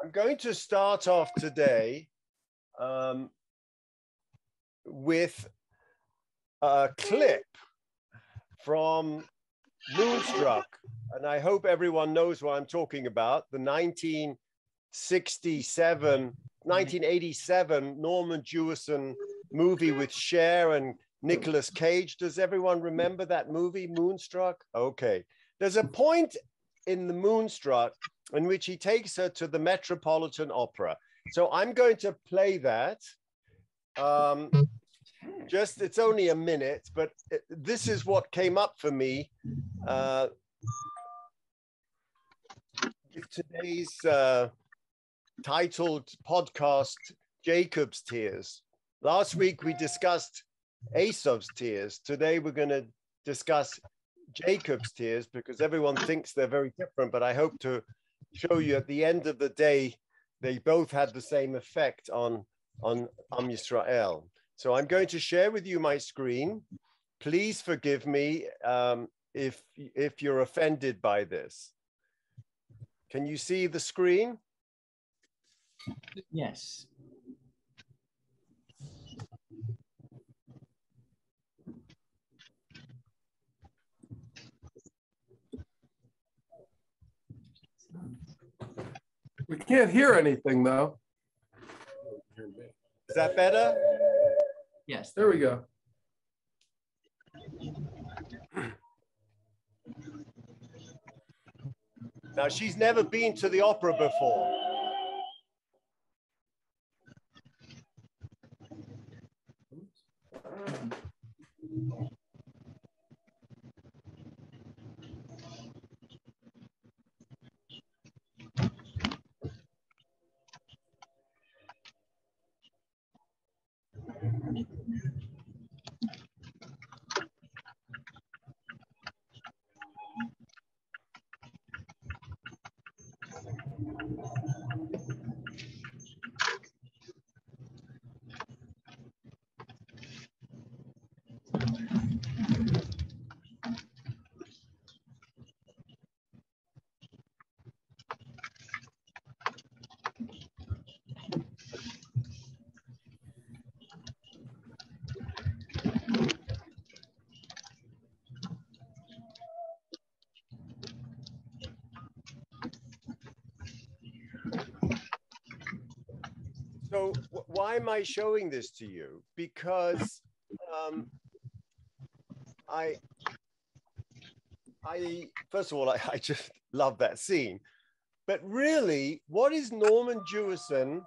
I'm going to start off today with a clip from Moonstruck, and I hope everyone knows what I'm talking about, the 1987 Norman Jewison movie with Cher and Nicolas Cage. Does everyone remember that movie, Moonstruck? Okay. There's a point in the Moonstruck in which he takes her to the Metropolitan Opera. So I'm going to play that. It's only a minute, but this is what came up for me with today's titled podcast, Jacob's Tears. Last week we discussed Aesop's tears. Today we're going to discuss Jacob's tears because everyone thinks they're very different, but I hope to show you at the end of the day, they both had the same effect on Am Yisrael. So I'm going to share with you my screen. Please forgive me if you're offended by this. Can you see the screen? Yes. We can't hear anything though. Is that better? Yes. There we go. Now, she's never been to the opera before. So why am I showing this to you? Because I first of all, I just love that scene. But really, what is Norman Jewison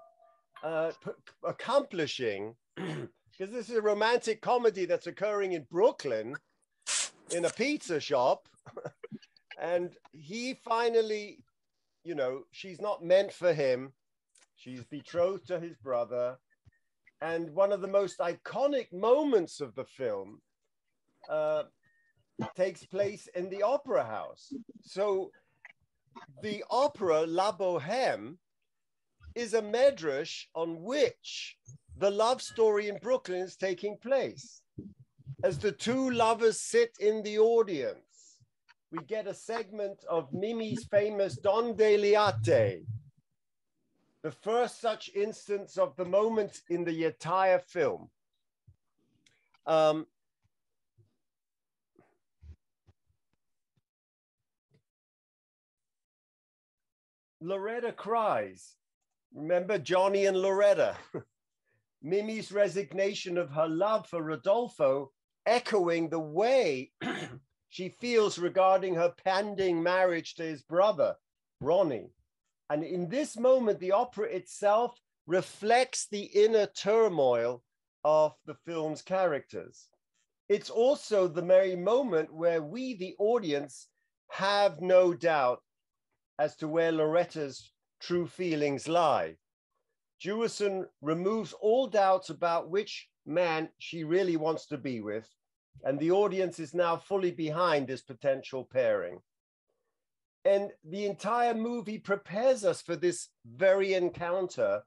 accomplishing? Because this is a romantic comedy that's occurring in Brooklyn in a pizza shop. And he finally, you know, she's not meant for him. She's betrothed to his brother. And one of the most iconic moments of the film takes place in the opera house. So the opera La Bohème is a medrash on which the love story in Brooklyn is taking place. As the two lovers sit in the audience, we get a segment of Mimi's famous Don Deliate, the first such instance of the moment in the entire film. Loretta cries. Remember Johnny and Loretta? Mimi's resignation of her love for Rodolfo echoing the way she feels regarding her pending marriage to his brother, Ronnie. And in this moment, the opera itself reflects the inner turmoil of the film's characters. It's also the very moment where we, the audience, have no doubt as to where Loretta's true feelings lie. Jewison removes all doubts about which man she really wants to be with, and the audience is now fully behind this potential pairing. And the entire movie prepares us for this very encounter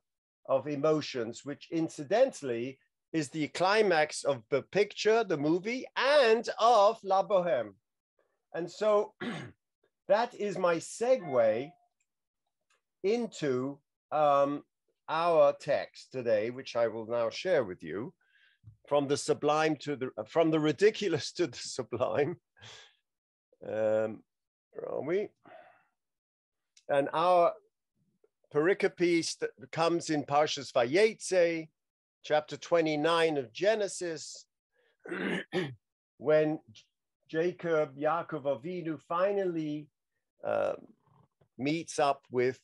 of emotions, which incidentally is the climax of the picture, the movie, and of La Bohème. And so that is my segue into our text today, which I will now share with you, from the sublime to from the ridiculous to the sublime. Where are we? And our pericope comes in Parshas Vayetze, chapter 29 of Genesis, when Jacob, Yaakov Avinu, finally meets up with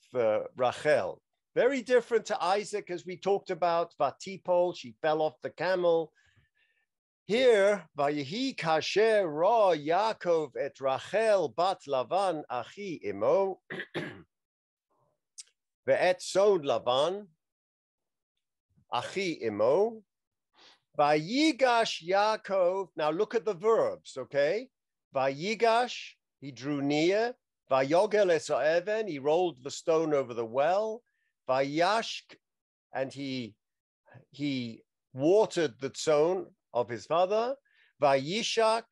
Rachel. Very different to Isaac, as we talked about. Vatipol, she fell off the camel. Here, Vayehi kasher ra Yaakov et Rachel bat Lavan achi imo ve'et son Lavan achi imo vayigash Yaakov. Now look at the verbs, okay? Vayigash, he drew near. Vayogel es ha'even, he rolled the stone over the well. Vayashk, and he watered the tzon of his father. Vayishak,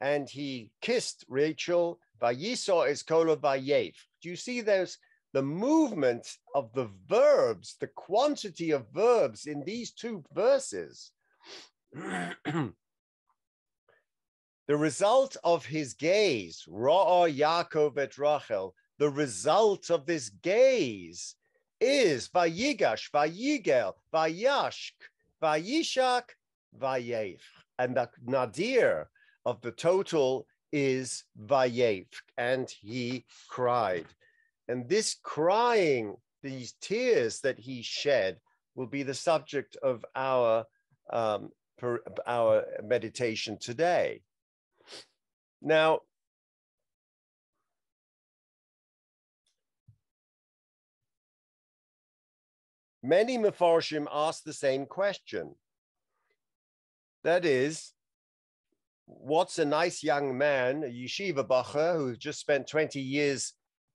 and he kissed Rachel. Vayiso es kolo vayef. Do you see there's the movement of the verbs, the quantity of verbs in these two verses? The result of his gaze, Ra'a Yaakov et Rachel, the result of this gaze is Vayigash, Vayigel, Vayashk, Vayishak, Vayef. And the nadir of the total is Vayef, and he cried. And this crying, these tears that he shed, will be the subject of our meditation today. Now, many Mefarshim ask the same question. That is, what's a nice young man, a yeshiva bacher who just spent 20 years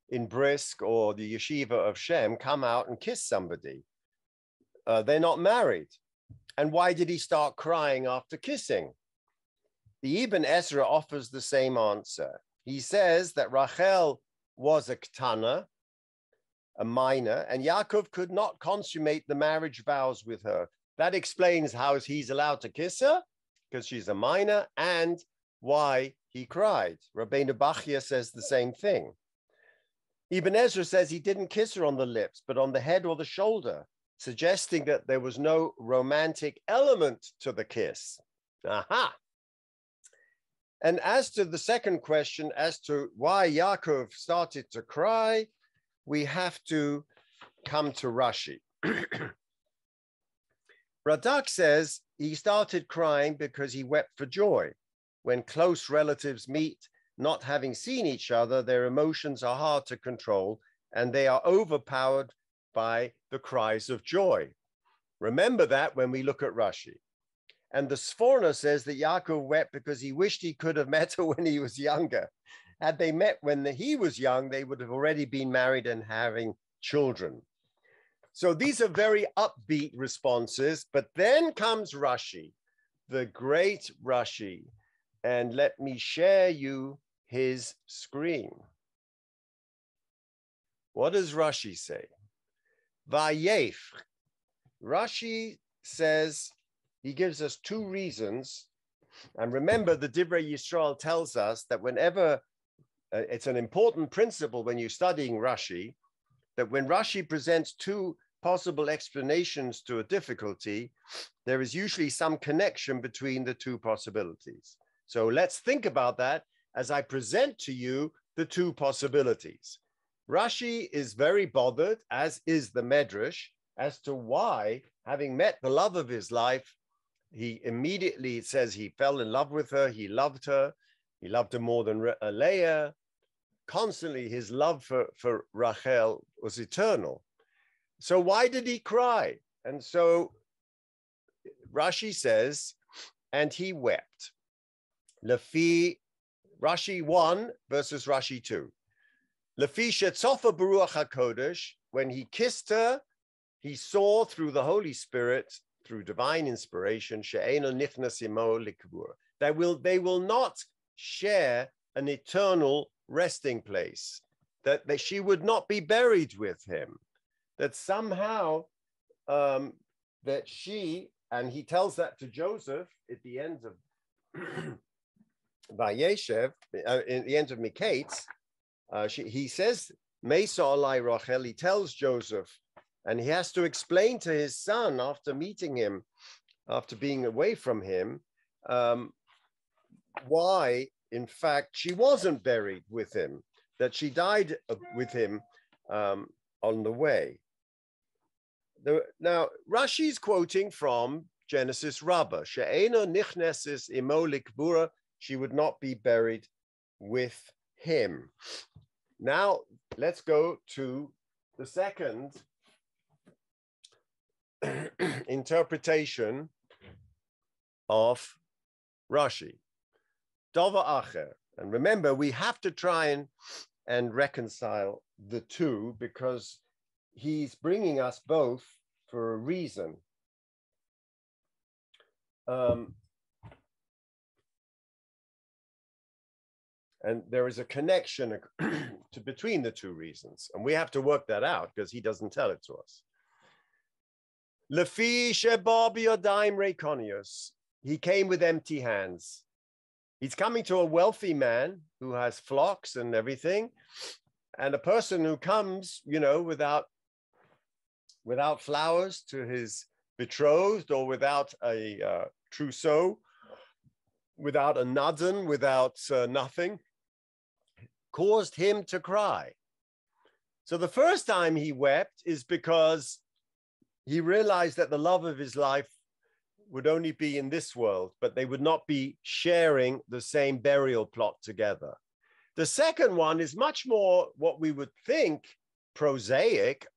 in Brisk or the yeshiva of Shem, come out and kiss somebody? They're not married. And why did he start crying after kissing? The Ibn Ezra offers the same answer. He says that Rachel was a ketana, a minor, and Yaakov could not consummate the marriage vows with her. That explains how he's allowed to kiss her, because she's a minor, and why he cried. Rabbeinu Bachya says the same thing. Ibn Ezra says he didn't kiss her on the lips, but on the head or the shoulder, suggesting that there was no romantic element to the kiss. Aha! And as to the second question, as to why Yaakov started to cry, we have to come to Rashi. Radak says he started crying because he wept for joy. When close relatives meet, not having seen each other, their emotions are hard to control, and they are overpowered by the cries of joy. Remember that when we look at Rashi. And the Sforno says that Yaakov wept because he wished he could have met her when he was younger. Had they met when he was young, they would have already been married and having children. So these are very upbeat responses, but then comes Rashi, the great Rashi. And let me share you his screen. What does Rashi say? Vayef. Rashi says, he gives us two reasons. And remember, the Divrei Yisrael tells us that whenever, it's an important principle when you're studying Rashi, that when Rashi presents two possible explanations to a difficulty, there is usually some connection between the two possibilities. So let's think about that as I present to you the two possibilities. Rashi is very bothered, as is the Medrash, as to why, having met the love of his life, he immediately, it says, he fell in love with her, he loved her more than Leah. Constantly, his love for Rachel was eternal. So why did he cry? And so Rashi says, and he wept. Lefi, Rashi 1 versus Rashi 2. Lefi shetzofa beruach hakodesh, when he kissed her, he saw through the Holy Spirit, through divine inspiration, she'eno nichnas imo likvura, they will not share an eternal resting place, that she would not be buried with him. that somehow that she, and he tells that to Joseph at the end of Vayeshev, in the end of Miketz, he says, Mesa alai Rachel, he tells Joseph, and he has to explain to his son after meeting him, after being away from him, why, in fact, she wasn't buried with him, that she died with him on the way. Now, Rashi's quoting from Genesis Rabbah, She'ena nichnesis imo likbura, she would not be buried with him. Now, let's go to the second interpretation of Rashi. Dova acher. And remember, we have to try and reconcile the two because he's bringing us both for a reason. And there is a connection between the two reasons. And we have to work that out because he doesn't tell it to us. Lefi sheba biyadayim reikonios. He came with empty hands. He's coming to a wealthy man who has flocks and everything. And a person who comes, without flowers to his betrothed, or without a trousseau, without a nadin, without nothing, caused him to cry. So the first time he wept is because he realized that the love of his life would only be in this world, but they would not be sharing the same burial plot together. The second one is much more what we would think prosaic.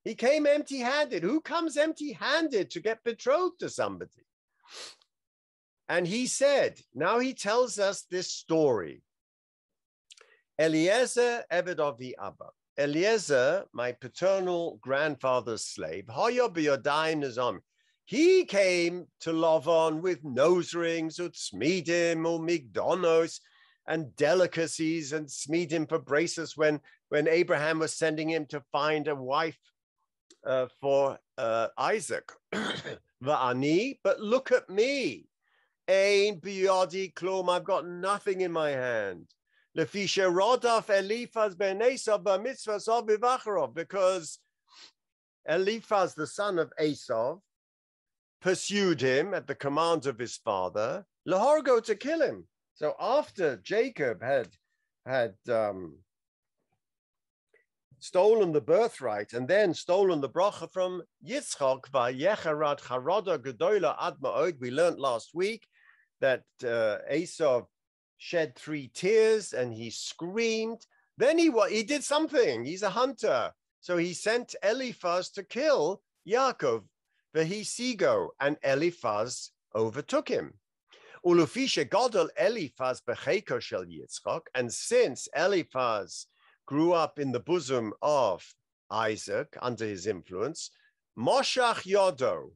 He came empty-handed. Who comes empty-handed to get betrothed to somebody? And he said, now he tells us this story. Eliezer, Eved Avi Abba. Eliezer, my paternal grandfather's slave, he came to Lavan with nose rings, utzmidim, or migdonos, and delicacies, and smidim for bracelets when Abraham was sending him to find a wife for Isaac. Va'ani, but look at me. Ein biyadi klum, I've got nothing in my hand. Lefisha rodaf Eliphaz ben Esav b'mitzvah sav b'vacharov, because Eliphaz, the son of Esav, pursued him at the command of his father, lahorgo, to kill him. So after Jacob had stolen the birthright and then stolen the bracha from Yitzchak, vayecharat charoda gedola ad ma'od, we learned last week that Esav shed 3 tears and he screamed. Then he did something. He's a hunter. So he sent Eliphaz to kill Yaakov, v'hisigo, and Eliphaz overtook him. Ulufisha gadol Eliphaz b'cheiko shel Yitzchak, and since Eliphaz grew up in the bosom of Isaac under his influence, Moshach Yodo,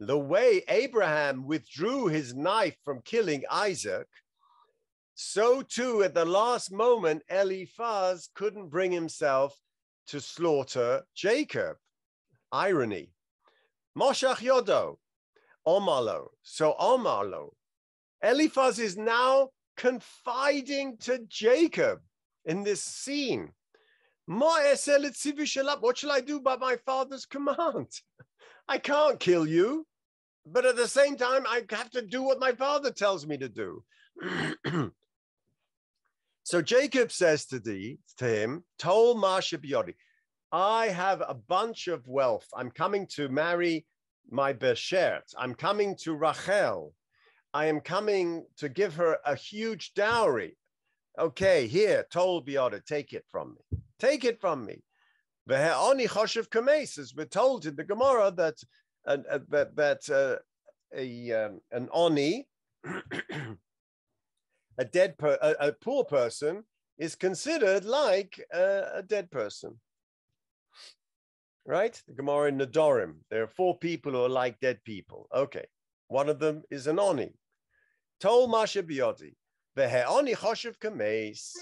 the way Abraham withdrew his knife from killing Isaac, so too at the last moment, Eliphaz couldn't bring himself to slaughter Jacob. Irony. Moshach Yodo, Omalo. So Omalo. Eliphaz is now confiding to Jacob in this scene. What shall I do by my father's command? I can't kill you, but at the same time, I have to do what my father tells me to do. So Jacob says to him, Tol Masha Biyodi, I have a bunch of wealth. I'm coming to marry my Beshert. I'm coming to Rachel. I am coming to give her a huge dowry. Okay, here, Tol Biyodi, take it from me. Take it from me. Ve'oni choshev kames, as we're told in the Gemara that an oni, a poor person, is considered like a dead person. Right? The Gemara in Nedorim. There are 4 people who are like dead people. Okay. One of them is an oni. Tol Masha Biyodi. Ve'oni choshev kames.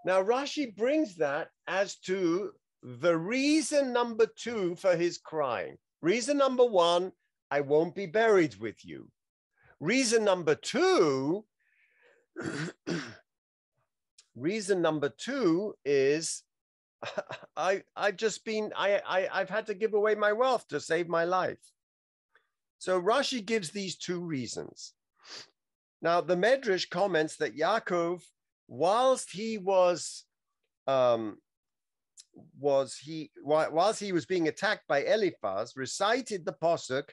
Now Rashi brings that as to the reason number 2 for his crying. Reason number 1, I won't be buried with you. Reason number 2, is I've had to give away my wealth to save my life. So Rashi gives these 2 reasons. Now the Medrash comments that Yaakov, whilst he was being attacked by Eliphaz, recited the pasuk,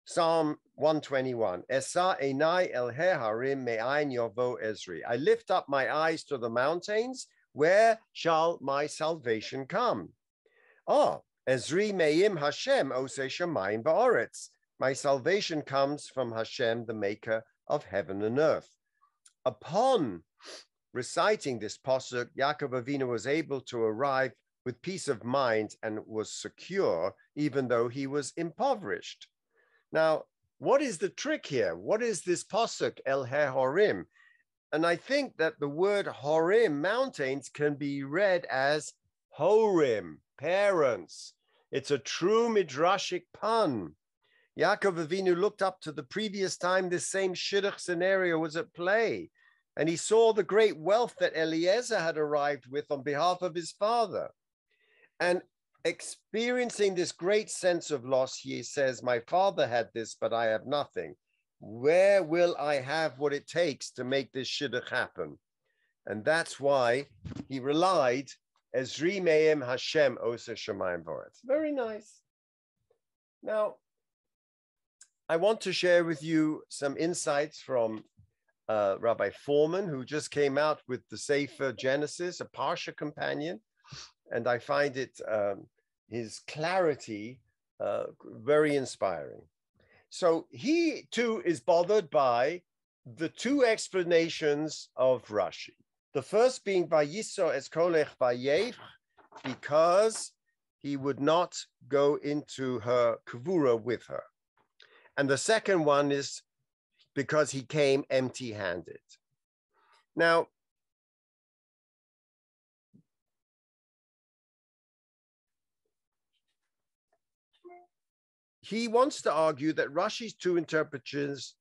Psalm 121, Esa enai el harim me'ain yovo Ezri. I lift up my eyes to the mountains. Where shall my salvation come? Ezri me'im Hashem oseh shamayim ba'aretz. My salvation comes from Hashem, the maker of heaven and earth. Upon reciting this pasuk, Yaakov Avinu was able to arrive with peace of mind and was secure, even though he was impoverished. Now, what is the trick here? What is this pasuk, El Horim? And I think that the word Horim, mountains, can be read as Horim, parents. It's a true midrashic pun. Yaakov Avinu looked up to the previous time this same shidduch scenario was at play, and he saw the great wealth that Eliezer had arrived with on behalf of his father. And experiencing this great sense of loss, he says, my father had this, but I have nothing. Where will I have what it takes to make this shidduch happen? And that's why he relied, Ezri me'im Hashem oseh shamayim v'aretz. Very nice. Now, I want to share with you some insights from Rabbi Foreman, who just came out with the Sefer Genesis, a Parsha companion. And I find it, his clarity, very inspiring. So he too is bothered by the 2 explanations of Rashi. The first being Vayiso es kolech vayef, because he would not go into her Chabura with her. And the second one is because he came empty-handed. Now, he wants to argue that Rashi's 2 interpretations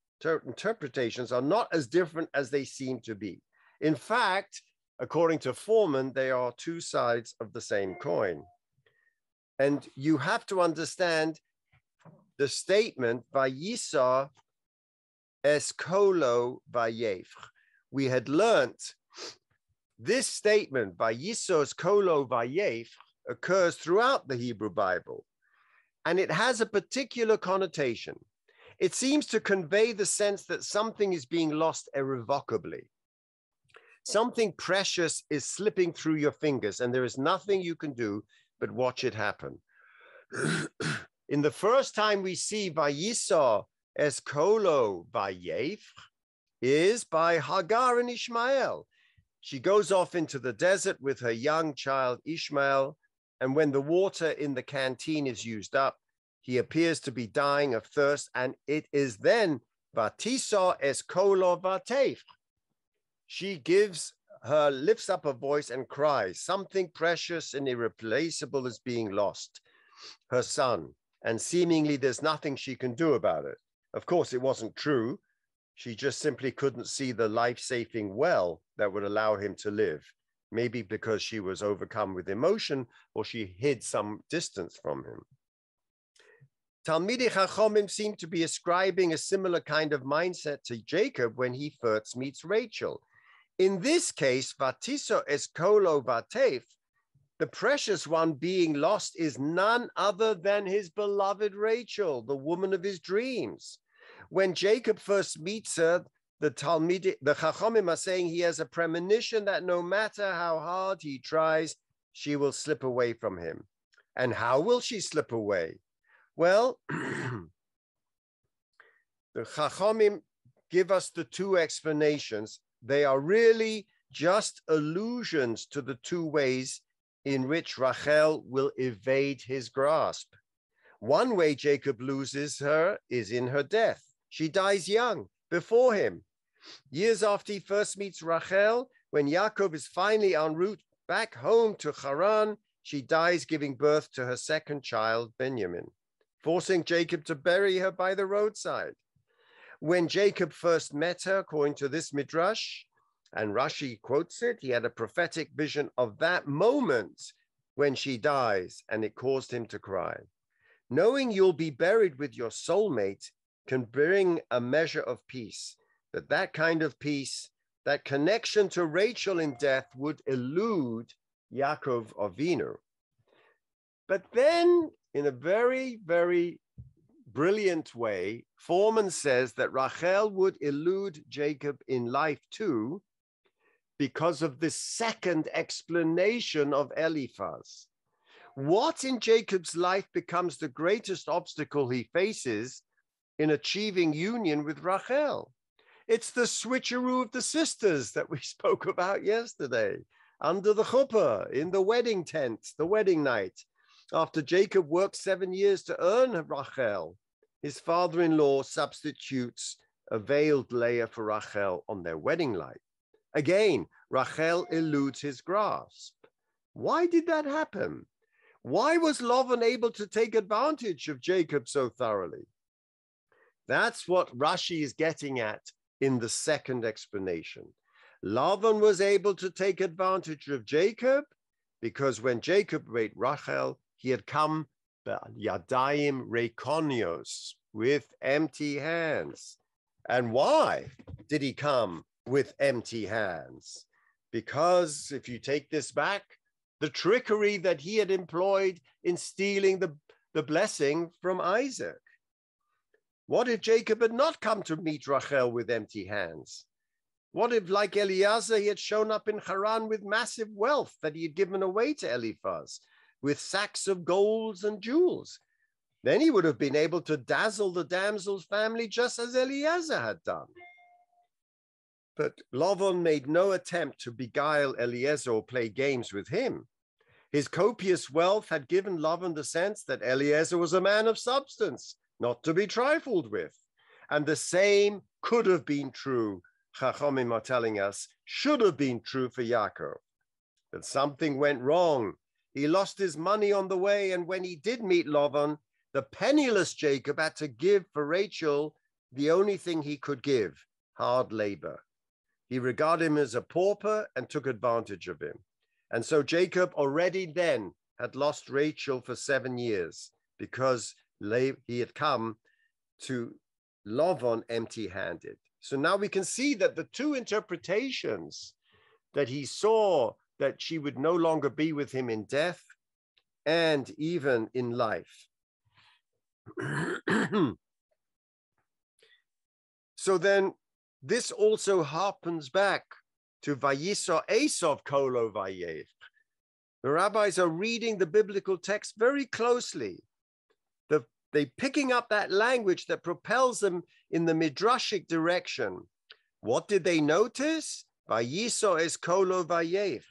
are not as different as they seem to be. In fact, according to Foreman, they are 2 sides of the same coin. And you have to understand the statement, Vayisa es kolo vayef. We had learnt this statement, Vayiso es kolo vayef, occurs throughout the Hebrew Bible. And it has a particular connotation. It seems to convey the sense that something is being lost irrevocably. Something precious is slipping through your fingers, and there is nothing you can do but watch it happen. In the first time we see Vayisa es kolo vayef is by Hagar and Ishmael. She goes off into the desert with her young child Ishmael, and when the water in the canteen is used up, he appears to be dying of thirst, and it is then Vatisa es kolo vatef. She lifts up her voice and cries, something precious and irreplaceable is being lost, her son, and seemingly there's nothing she can do about it. Of course, it wasn't true. She just simply couldn't see the life-saving well that would allow him to live. Maybe because she was overcome with emotion, or she hid some distance from him. Talmidei Chachomim seem to be ascribing a similar kind of mindset to Jacob when he first meets Rachel. In this case, Vatiso es kolo vatef, the precious one being lost is none other than his beloved Rachel, the woman of his dreams. When Jacob first meets her, the Chachomim are saying he has a premonition that no matter how hard he tries, she will slip away from him. And how will she slip away? Well, the Chachomim give us the 2 explanations. They are really just allusions to the 2 ways in which Rachel will evade his grasp. One way Jacob loses her is in her death. She dies young, before him. Years after he first meets Rachel, when Yaakov is finally en route back home to Haran, she dies giving birth to her second child, Benjamin, forcing Jacob to bury her by the roadside. When Jacob first met her, according to this midrash, and Rashi quotes it, he had a prophetic vision of that moment when she dies, and it caused him to cry. Knowing you'll be buried with your soulmate can bring a measure of peace, that kind of peace, that connection to Rachel in death would elude Yaakov Avinu. But then, in a very, very brilliant way, Foreman says that Rachel would elude Jacob in life too, because of the second explanation of Eliphaz. What in Jacob's life becomes the greatest obstacle he faces in achieving union with Rachel? It's the switcheroo of the sisters that we spoke about yesterday, under the chuppah, in the wedding tent, the wedding night. After Jacob worked 7 years to earn Rachel, his father-in-law substitutes a veiled Leah for Rachel on their wedding night. Again, Rachel eludes his grasp. Why did that happen? Why was Lavan able to take advantage of Jacob so thoroughly? That's what Rashi is getting at in the second explanation. Lavan was able to take advantage of Jacob because when Jacob raped Rachel, he had come yadayim rekonios, with empty hands. And why did he come with empty hands? Because if you take this back, the trickery that he had employed in stealing the blessing from Isaac. What if Jacob had not come to meet Rachel with empty hands? What if, like Eliezer, he had shown up in Haran with massive wealth that he had given away to Eliphaz, with sacks of golds and jewels? Then he would have been able to dazzle the damsel's family just as Eliezer had done. But Lavan made no attempt to beguile Eliezer or play games with him. His copious wealth had given Lavan the sense that Eliezer was a man of substance, not to be trifled with. And the same could have been true, Chachamim are telling us, should have been true for Yaakov. But something went wrong. He lost his money on the way, and when he did meet Lavan, the penniless Jacob had to give for Rachel the only thing he could give, hard labor. He regarded him as a pauper and took advantage of him. And so Jacob already then had lost Rachel for 7 years because he had come to Lavan empty-handed. So now we can see that the two interpretations that he saw, that she would no longer be with him in death and even in life. So then this also harpens back to Vayisa Esav Kolo Vayev. The rabbis are reading the biblical text very closely. They're picking up that language that propels them in the midrashic direction. What did they notice? Vayisa es Kolo Vayev.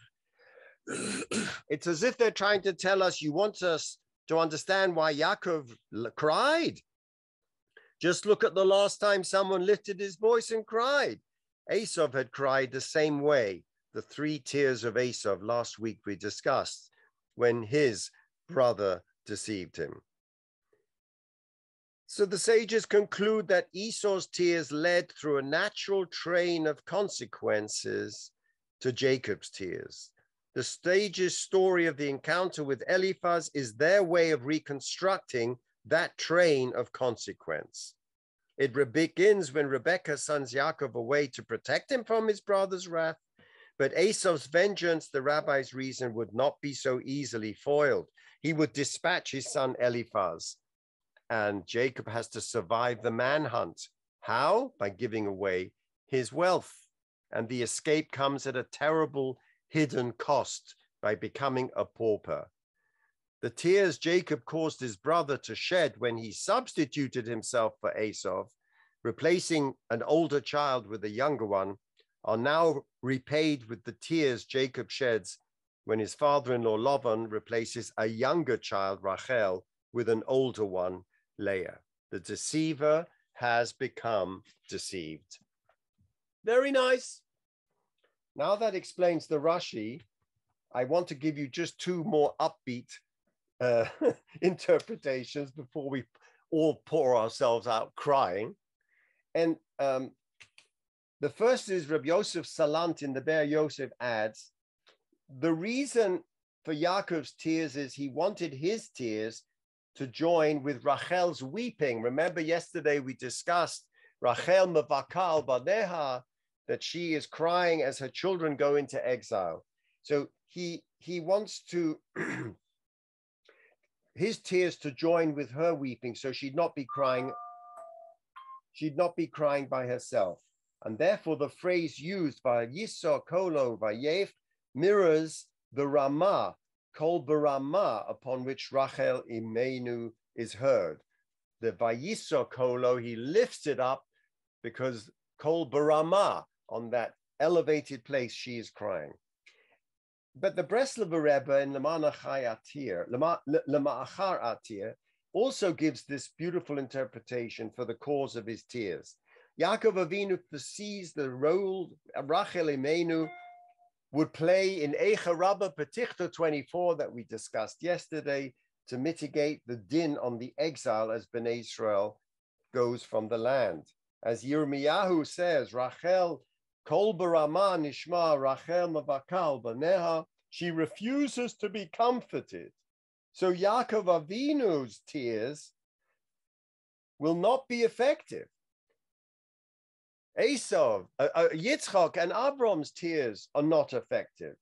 It's as if they're trying to tell us, you want us to understand why Yaakov cried? Just look at the last time someone lifted his voice and cried. Esav had cried the same way. The 3 tears of Esav last week we discussed when his brother deceived him. So the sages conclude that Esau's tears led through a natural train of consequences to Jacob's tears. The sages' story of the encounter with Eliphaz is their way of reconstructing that train of consequence. It begins when Rebekah sends Yaakov away to protect him from his brother's wrath, but Esau's vengeance, the rabbis reason, would not be so easily foiled. He would dispatch his son Eliphaz, and Jacob has to survive the manhunt. How? By giving away his wealth. And the escape comes at a terrible hidden cost by becoming a pauper. The tears Jacob caused his brother to shed when he substituted himself for Esau, replacing an older child with a younger one, are now repaid with the tears Jacob sheds when his father-in-law Lavan replaces a younger child, Rachel, with an older one, Leah. The deceiver has become deceived. Very nice. Now that explains the Rashi. I want to give you just two more upbeat interpretations before we all pour ourselves out crying. And the first is Rabbi Yosef Salant in the Be'er Yosef adds, the reason for Yaakov's tears is he wanted his tears to join with Rachel's weeping. Remember yesterday we discussed Rachel mevakal baneha, that she is crying as her children go into exile. So he wants to his tears to join with her weeping, so she'd not be crying by herself. And therefore the phrase used by Yisro Kolo Vayef mirrors the Ramah, Kol Barama, upon which Rachel Imenu is heard. The Vayisro Kolo, he lifts it up because Kol Barama, on that elevated place, she is crying. But the Breslover Rebbe in Lema'achar Atir also gives this beautiful interpretation for the cause of his tears. Yaakov Avinu perceives the role Rachel Imenu would play in Eicha Rabbah Petichta 24 that we discussed yesterday to mitigate the din on the exile as Bnei Israel goes from the land. As Yirmiyahu says, Rachel Kol Barama Nishma Rachel Mavakal Baneha, she refuses to be comforted. So Yaakov Avinu's tears will not be effective. Esau, Yitzchak and Avram's tears are not effective.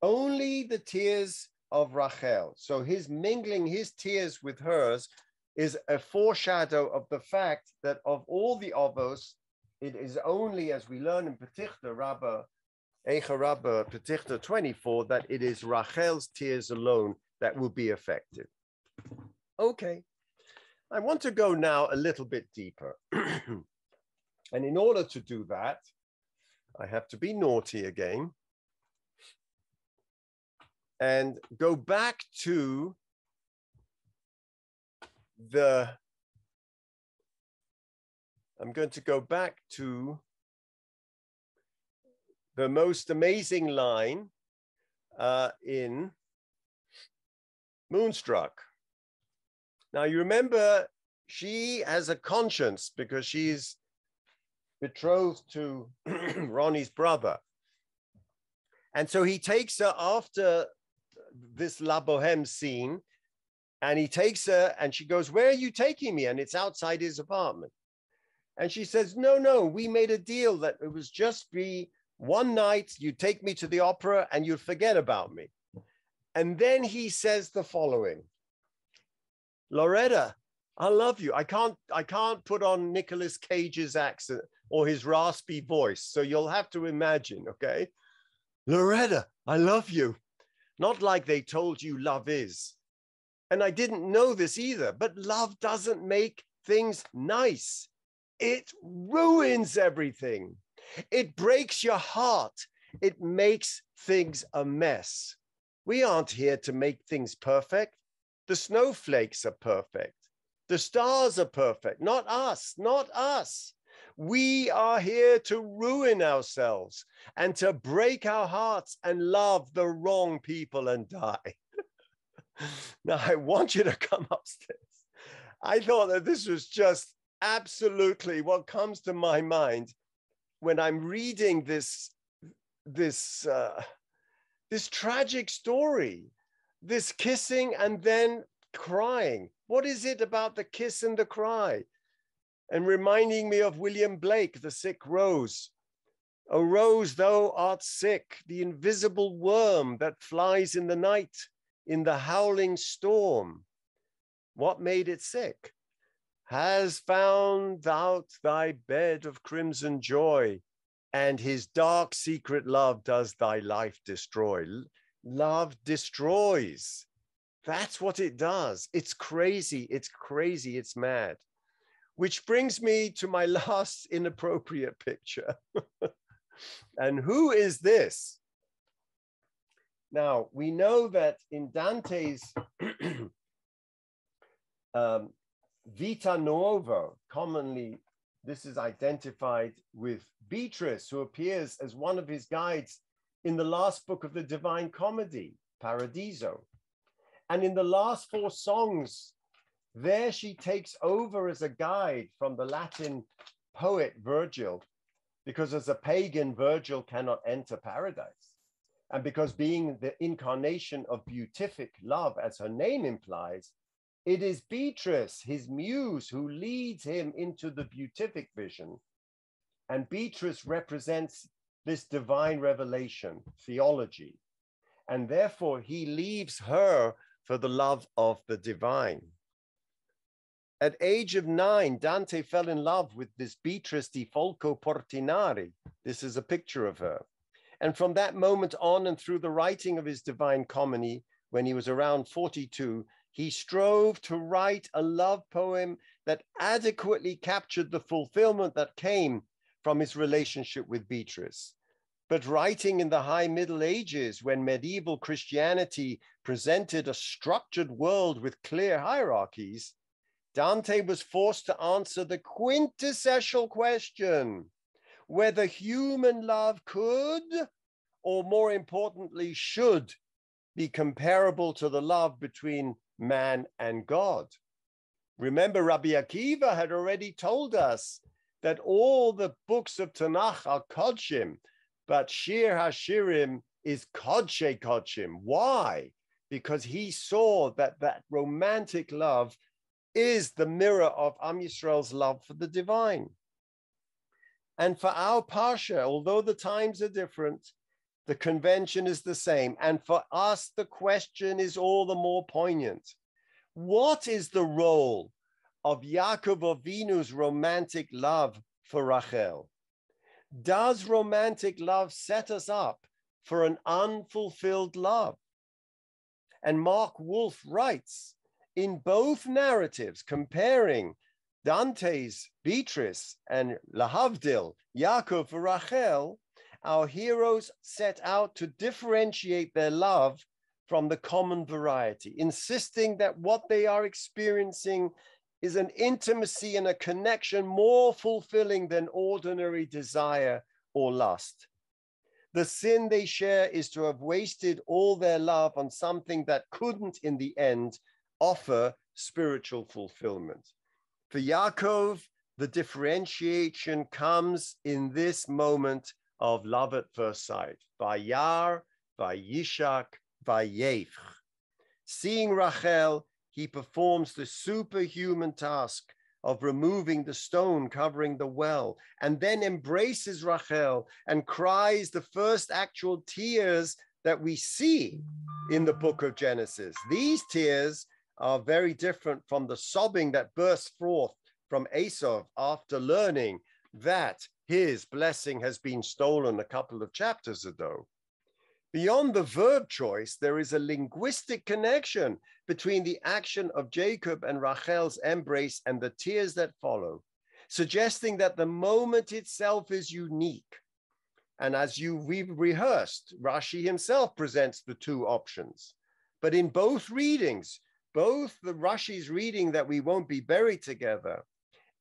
Only the tears of Rachel. So his mingling his tears with hers is a foreshadow of the fact that of all the Avos, it is only, as we learn in Petichta Rabbah, Eicha Rabbah, Petichta 24, that it is Rachel's tears alone that will be effective. Okay, I want to go now a little bit deeper. And in order to do that, I have to be naughty again and go back to I'm going to go back to the most amazing line in Moonstruck. Now, you remember she has a conscience because she's betrothed to Ronnie's brother. And so he takes her after this La Boheme scene, and he takes her and she goes, "Where are you taking me?" And it's outside his apartment. And she says, no, we made a deal that it was just be one night, you take me to the opera and you'd forget about me. And then he says the following, "Loretta, I love you. I can't put on Nicolas Cage's accent or his raspy voice. So you'll have to imagine, okay? Loretta, I love you. Not like they told you love is. And I didn't know this either, but love doesn't make things nice. It ruins everything. It breaks your heart. It makes things a mess. We aren't here to make things perfect. The snowflakes are perfect. The stars are perfect, not us, not us. We are here to ruin ourselves and to break our hearts and love the wrong people and die." Now, I want you to come upstairs. I thought that this was just absolutely what comes to my mind when I'm reading this tragic story, this kissing and then crying. What is it about the kiss and the cry? And reminding me of William Blake, The Sick Rose. "O rose, thou art sick, the invisible worm that flies in the night, in the howling storm. What made it sick? Has found thou thy bed of crimson joy, and his dark secret love does thy life destroy." Love destroys. That's what it does. It's crazy, it's mad. Which brings me to my last inappropriate picture. And who is this? Now, we know that in Dante's Vita Nuova, commonly this is identified with Beatrice, who appears as one of his guides in the last book of the Divine Comedy, Paradiso. And in the last 4 songs, there she takes over as a guide from the Latin poet Virgil, because as a pagan, Virgil cannot enter paradise. And because being the incarnation of beatific love, as her name implies, it is Beatrice, his muse, who leads him into the beatific vision. And Beatrice represents this divine revelation, theology. And therefore, he leaves her for the love of the divine. At age of 9, Dante fell in love with this Beatrice di Folco Portinari. This is a picture of her. And from that moment on and through the writing of his Divine Comedy, when he was around 42, he strove to write a love poem that adequately captured the fulfillment that came from his relationship with Beatrice. But writing in the high Middle Ages, when medieval Christianity presented a structured world with clear hierarchies, Dante was forced to answer the quintessential question, whether human love could, or more importantly, should, be comparable to the love between man and God. Remember, Rabbi Akiva had already told us that all the books of Tanakh are Kodshim, but Shir HaShirim is Kodshe Kodshim. Why? Because he saw that that romantic love is the mirror of Am Yisrael's love for the divine. And for our Parsha, although the times are different, the convention is the same. And for us, the question is all the more poignant. What is the role of Yaakov Avinu's romantic love for Rachel? Does romantic love set us up for an unfulfilled love? And Mark Wolf writes, in both narratives, comparing Dante's Beatrice and Lahavdil, Yaakov for Rachel, our heroes set out to differentiate their love from the common variety, insisting that what they are experiencing is an intimacy and a connection more fulfilling than ordinary desire or lust. The sin they share is to have wasted all their love on something that couldn't, in the end, offer spiritual fulfillment. For Yaakov, the differentiation comes in this moment of love at first sight. Vayar, Vayishak, Vayef. Seeing Rachel, he performs the superhuman task of removing the stone covering the well, and then embraces Rachel and cries the first actual tears that we see in the book of Genesis. These tears are very different from the sobbing that bursts forth from Esau after learning that his blessing has been stolen a couple of chapters ago. Beyond the verb choice, there is a linguistic connection between the action of Jacob and Rachel's embrace and the tears that follow, suggesting that the moment itself is unique. And as we've rehearsed, Rashi himself presents the 2 options. But in both readings, both the Rashi's reading that we won't be buried together,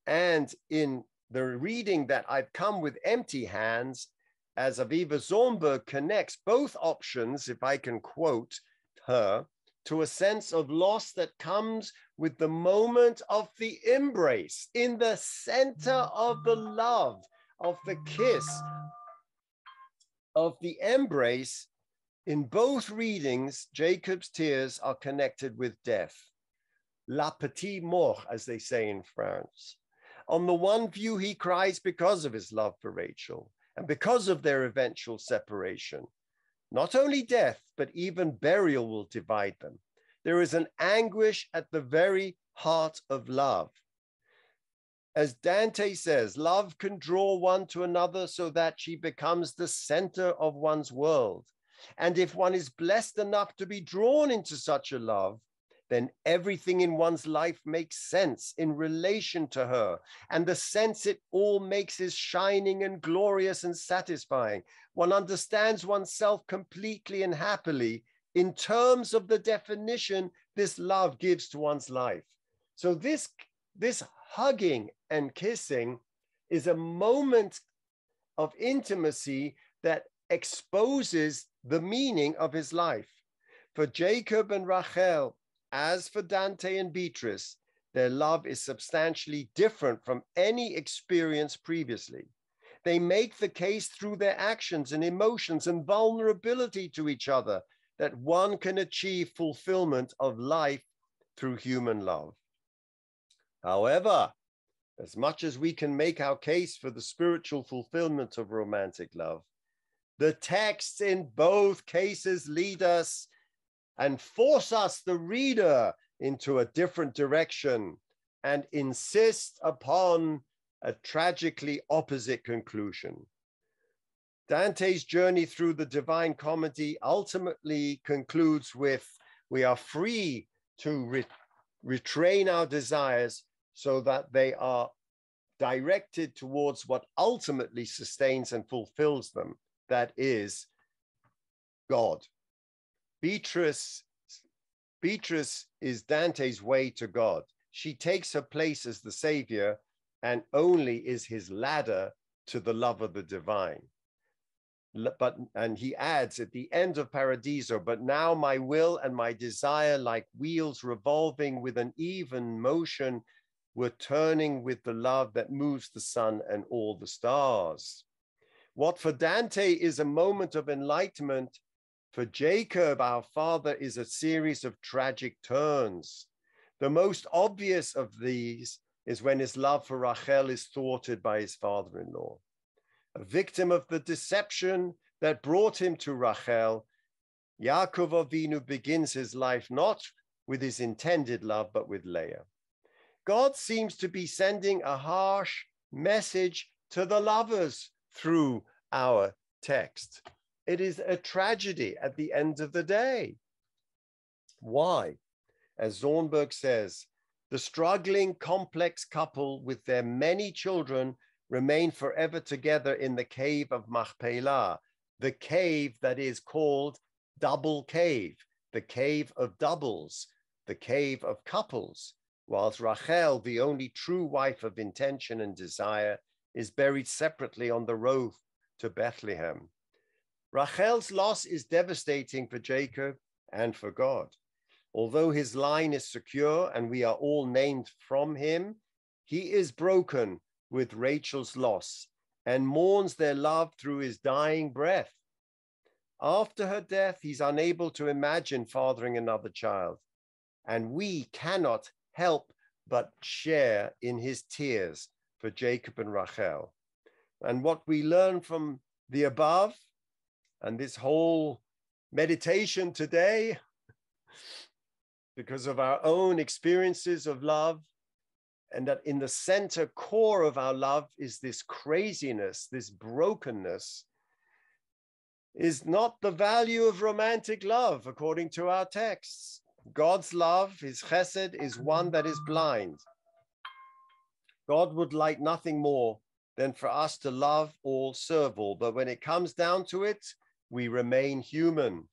and in the reading that I've come with empty hands, as Aviva Zornberg connects both options, if I can quote her, to a sense of loss that comes with the moment of the embrace, in the center of the love, of the kiss, of the embrace. In both readings, Jacob's tears are connected with death. La petite mort, as they say in France. On the one view, he cries because of his love for Rachel and because of their eventual separation. Not only death, but even burial will divide them. There is an anguish at the very heart of love. As Dante says, love can draw one to another so that she becomes the center of one's world. And if one is blessed enough to be drawn into such a love, then everything in one's life makes sense in relation to her. And the sense it all makes is shining and glorious and satisfying. One understands oneself completely and happily in terms of the definition this love gives to one's life. So this hugging and kissing is a moment of intimacy that exposes the meaning of his life. For Jacob and Rachel, as for Dante and Beatrice, their love is substantially different from any experience previously. They make the case through their actions and emotions and vulnerability to each other that one can achieve fulfillment of life through human love. However, as much as we can make our case for the spiritual fulfillment of romantic love, the texts in both cases lead us and force us, the reader, into a different direction and insist upon a tragically opposite conclusion. Dante's journey through the Divine Comedy ultimately concludes with, we are free to retrain our desires so that they are directed towards what ultimately sustains and fulfills them, that is, God. Beatrice is Dante's way to God. She takes her place as the savior and only is his ladder to the love of the divine. And he adds at the end of Paradiso, but now my will and my desire, like wheels revolving with an even motion, were turning with the love that moves the sun and all the stars. What for Dante is a moment of enlightenment, for Jacob, our father, is a series of tragic turns. The most obvious of these is when his love for Rachel is thwarted by his father-in-law. A victim of the deception that brought him to Rachel, Yaakov Avinu begins his life not with his intended love, but with Leah. God seems to be sending a harsh message to the lovers through our text. It is a tragedy at the end of the day. Why? As Zornberg says, the struggling, complex couple with their many children remain forever together in the cave of Machpelah, the cave that is called double cave, the cave of doubles, the cave of couples, whilst Rachel, the only true wife of intention and desire, is buried separately on the road to Bethlehem. Rachel's loss is devastating for Jacob and for God. Although his line is secure and we are all named from him, he is broken with Rachel's loss and mourns their love through his dying breath. After her death, he's unable to imagine fathering another child, and we cannot help but share in his tears for Jacob and Rachel. And what we learn from the above and this whole meditation today, because of our own experiences of love, and that in the center core of our love is this craziness, this brokenness, is not the value of romantic love, according to our texts. God's love, his chesed, is one that is blind. God would like nothing more than for us to love all, serve all. But when it comes down to it, we remain human.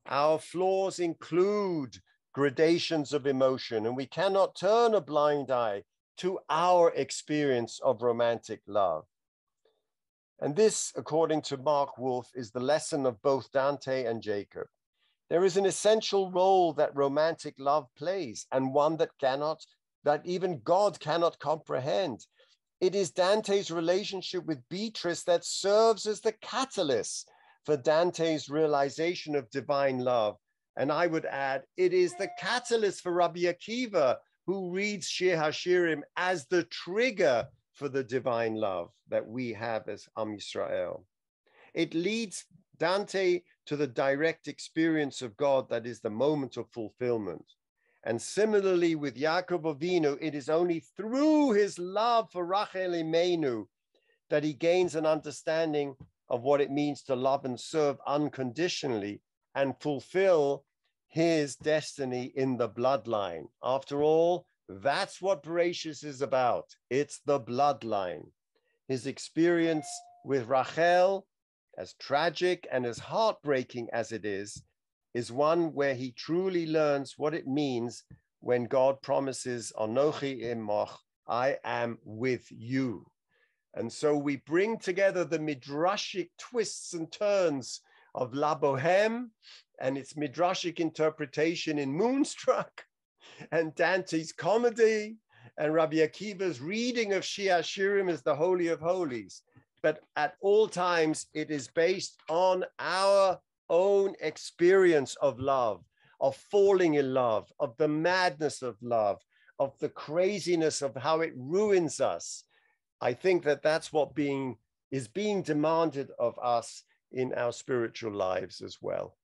Our flaws include gradations of emotion, and we cannot turn a blind eye to our experience of romantic love. And this, according to Mark Wolf, is the lesson of both Dante and Jacob. There is an essential role that romantic love plays, and one that even God cannot comprehend. It is Dante's relationship with Beatrice that serves as the catalyst for Dante's realization of divine love. And I would add, it is the catalyst for Rabbi Akiva, who reads Shir HaShirim as the trigger for the divine love that we have as Am Yisrael. It leads Dante to the direct experience of God that is the moment of fulfillment. And similarly with Yaakov Avinu, it is only through his love for Rachel Imenu that he gains an understanding of what it means to love and serve unconditionally and fulfill his destiny in the bloodline. After all, that's what Bereshis is about. It's the bloodline. His experience with Rachel, as tragic and as heartbreaking as it is one where he truly learns what it means when God promises, Anochi imach, I am with you. And so we bring together the midrashic twists and turns of La Bohème and its midrashic interpretation in Moonstruck, and Dante's comedy, and Rabbi Akiva's reading of Shiurim as the Holy of Holies. But at all times, it is based on our own experience of love, of falling in love, of the madness of love, of the craziness of how it ruins us. I think that that's what is being demanded of us in our spiritual lives as well.